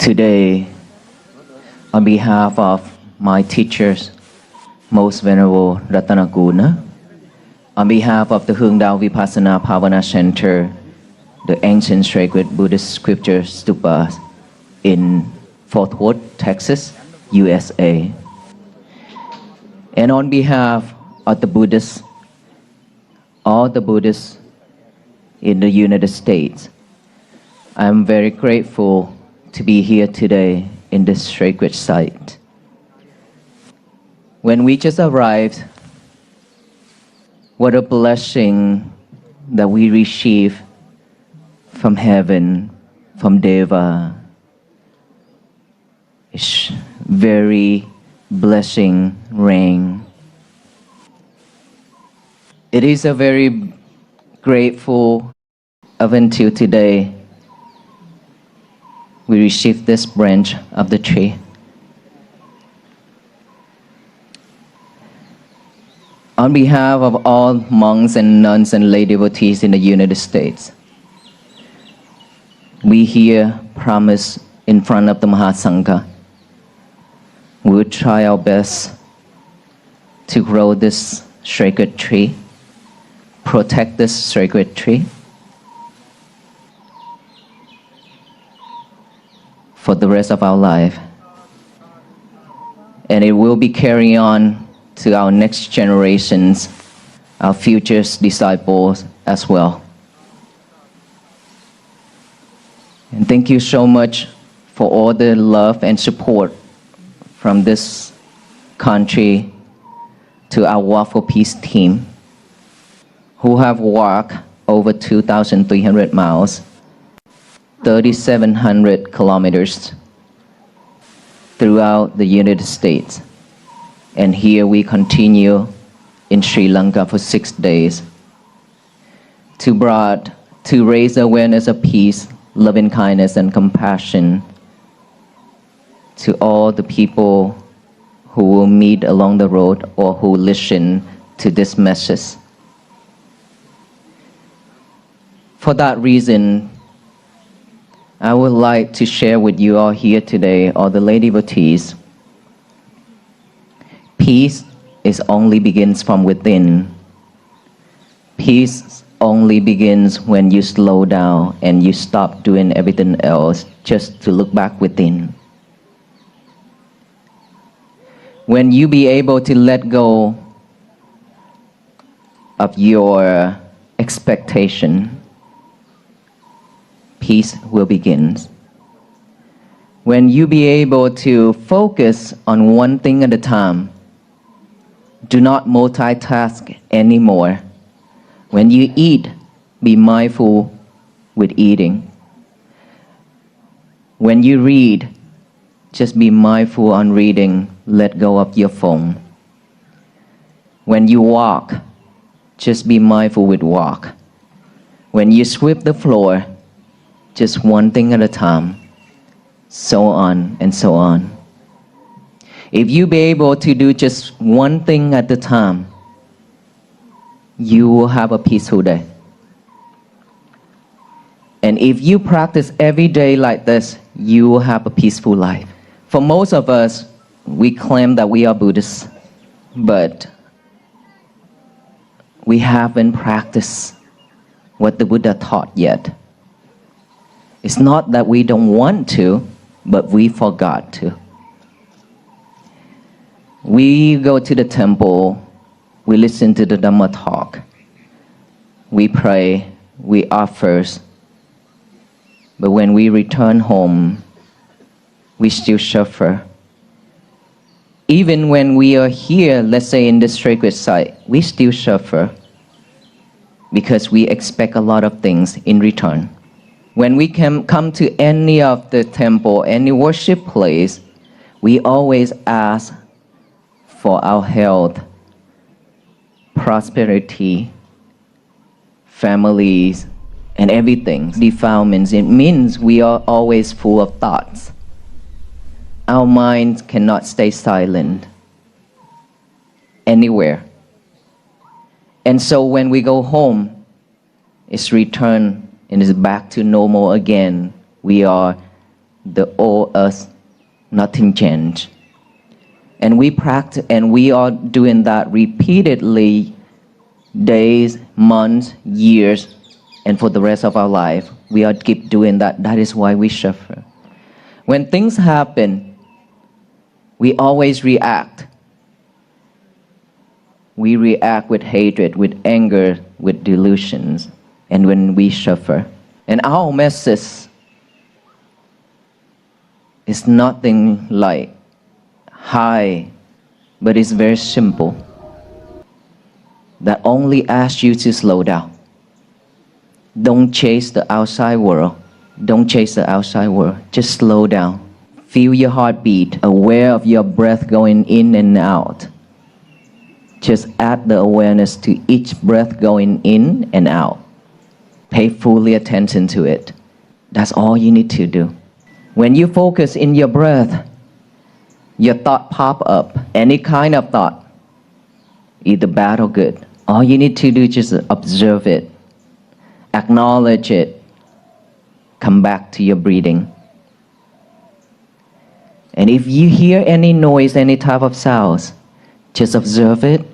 Today, on behalf of my teachers, Most Venerable Ratanaguna, on behalf of the Hung Dao Vipassana Bhavana Center, the ancient sacred Buddhist scripture stupas in Fort Worth, Texas, USA, and on behalf of the Buddhists, all the Buddhists in the United States, I'm very grateful to be here today in this sacred site. When we just arrived, what a blessing that we receive from heaven, from Deva. It's very blessing rain. It is a very grateful up until today. We received this branch of the tree. On behalf of all monks and nuns and lay devotees in the United States, we here promise in front of the Mahasangha, we will try our best to grow this sacred tree, protect this sacred tree for the rest of our life. And it will be carrying on to our next generations, our future disciples as well. And thank you so much for all the love and support from this country to our Walk for Peace team, who have walked over 2,300 miles, 3,700 kilometers throughout the United States. And here we continue in Sri Lanka for 6 days to raise awareness of peace, loving kindness, and compassion to all the people who will meet along the road or who listen to this message. For that reason, I would like to share with you all here today, all the lay devotees, peace only begins from within. Peace only begins when you slow down and you stop doing everything else just to look back within. When you be able to let go of your expectation, peace will begin. When you be able to focus on one thing at a time, do not multitask anymore. When you eat, be mindful with eating. When you read, just be mindful on reading. Let go of your phone. When you walk, just be mindful with walk. When you sweep the floor, just one thing at a time, so on and so on. If you be able to do just one thing at a time, you will have a peaceful day. And if you practice every day like this, you will have a peaceful life. For most of us, we claim that we are Buddhists, but we haven't practiced what the Buddha taught yet. It's not that we don't want to, but we forgot to. We go to the temple, we listen to the Dhamma talk, we pray, we offer, but when we return home, we still suffer. Even when we are here, let's say in this sacred site, we still suffer because we expect a lot of things in return. When we can come to any of the temple, any worship place, we always ask for our health, prosperity, families, and everything. Defilements, it means we are always full of thoughts. Our minds cannot stay silent anywhere. And so when we go home, it's return and it's back to normal again. We are the old us, nothing changed. And we practice, and we are doing that repeatedly, days, months, years, and for the rest of our life. We are keep doing that. That is why we suffer. When things happen, we always react. We react with hatred, with anger, with delusions, and when we suffer. And our message is nothing like high, but it's very simple. That only asks you to slow down. Don't chase the outside world. Don't chase the outside world. Just slow down. Feel your heartbeat, aware of your breath going in and out. Just add the awareness to each breath going in and out. Pay fully attention to it. That's all you need to do. When you focus in your breath, your thought pop up, any kind of thought, either bad or good. All you need to do is just observe it, acknowledge it, come back to your breathing. And if you hear any noise, any type of sounds, just observe it,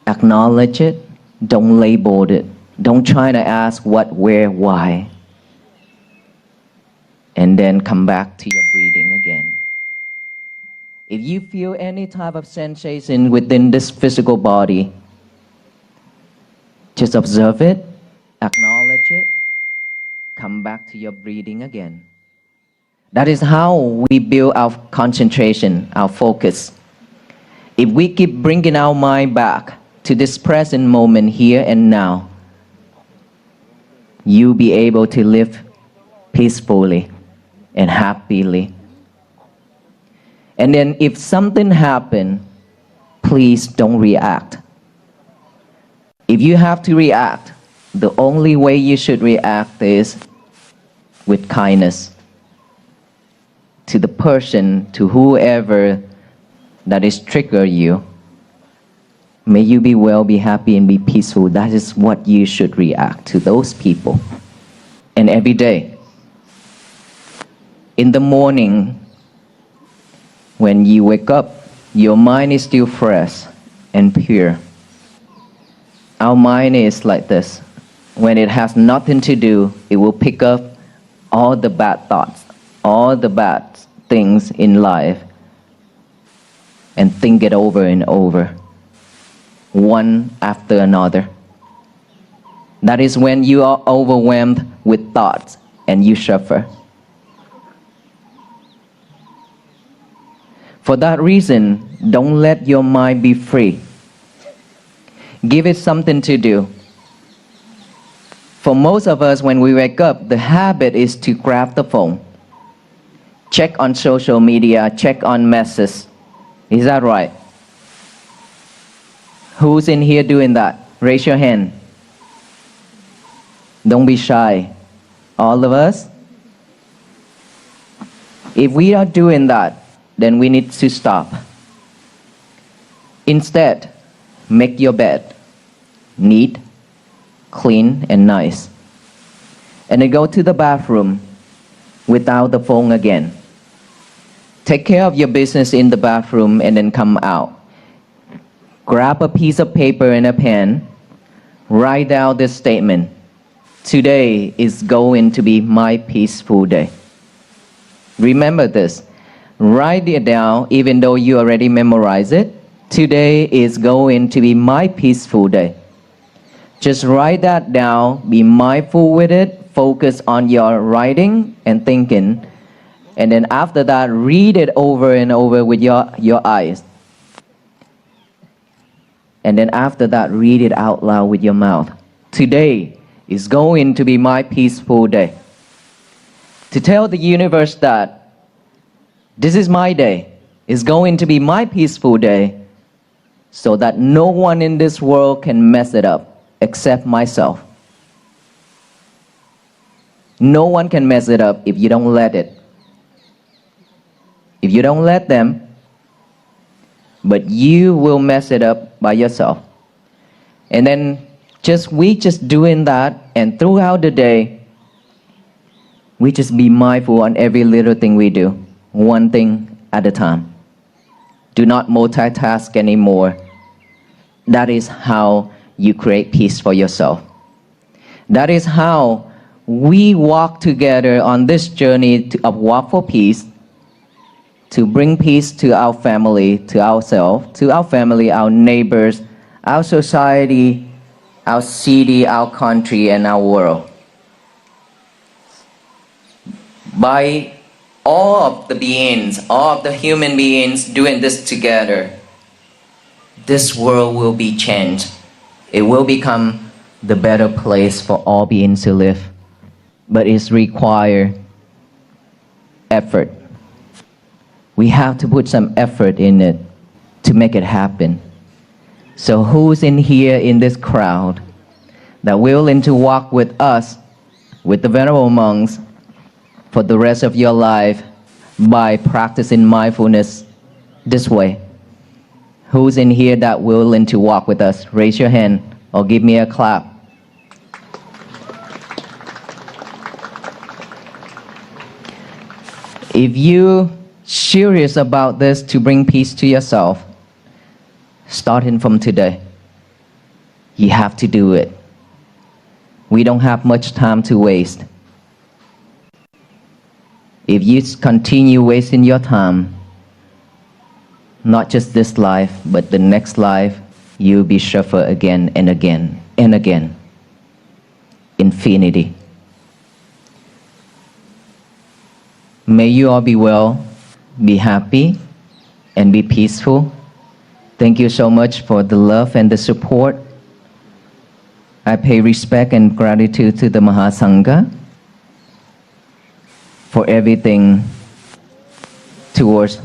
acknowledge it, don't label it. Don't try to ask what, where, why. And then come back to your breathing again. If you feel any type of sensation within this physical body, just observe it, acknowledge it, come back to your breathing again. That is how we build our concentration, our focus. If we keep bringing our mind back to this present moment here and now, you'll be able to live peacefully and happily. And then if something happens, please don't react. If you have to react, the only way you should react is with kindness to the person, to whoever that is trigger you. May you be well, be happy, and be peaceful. That is what you should react to those people. And every day, in the morning, when you wake up, your mind is still fresh and pure. Our mind is like this. When it has nothing to do, it will pick up all the bad thoughts, all the bad things in life, and think it over and over, one after another. That is when you are overwhelmed with thoughts and you suffer. For that reason, don't let your mind be free. Give it something to do. For most of us, when we wake up, the habit is to grab the phone, check on social media, check on messages. Is that right? Who's in here doing that? Raise your hand. Don't be shy. All of us? If we are doing that, then we need to stop. Instead, make your bed neat, clean, and nice. And then go to the bathroom without the phone again. Take care of your business in the bathroom and then come out. Grab a piece of paper and a pen. Write down this statement. Today is going to be my peaceful day. Remember this. Write it down even though you already memorized it. Today is going to be my peaceful day. Just write that down, be mindful with it, focus on your writing and thinking, and then after that, read it over and over with your eyes. And then after that, read it out loud with your mouth. Today is going to be my peaceful day. To tell the universe that this is my day, is going to be my peaceful day, so that no one in this world can mess it up except myself. No one can mess it up if you don't let it. If you don't let them, but you will mess it up by yourself. And then we just doing that, and throughout the day, We just be mindful on every little thing we do, one thing at a time. Do not multitask anymore. That is how you create peace for yourself. That is how we walk together on this journey of walk for peace, to bring peace to our family, to ourselves, to our family, our neighbors, our society, our city, our country, and our world. By all of the beings, all of the human beings doing this together, this world will be changed. It will become the better place for all beings to live. But it's require effort. We have to put some effort in it to make it happen. So who's in here in this crowd that willing to walk with us, with the Venerable monks, for the rest of your life by practicing mindfulness this way? Who's in here that willing to walk with us? Raise your hand or give me a clap. If you're serious about this to bring peace to yourself, starting from today, you have to do it. We don't have much time to waste. If you continue wasting your time, not just this life, but the next life, you'll be suffer again and again and again. Infinity. May you all be well, be happy, and be peaceful. Thank you so much for the love and the support. I pay respect and gratitude to the Mahasangha for everything towards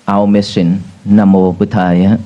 our mission. Namo Buddhaya.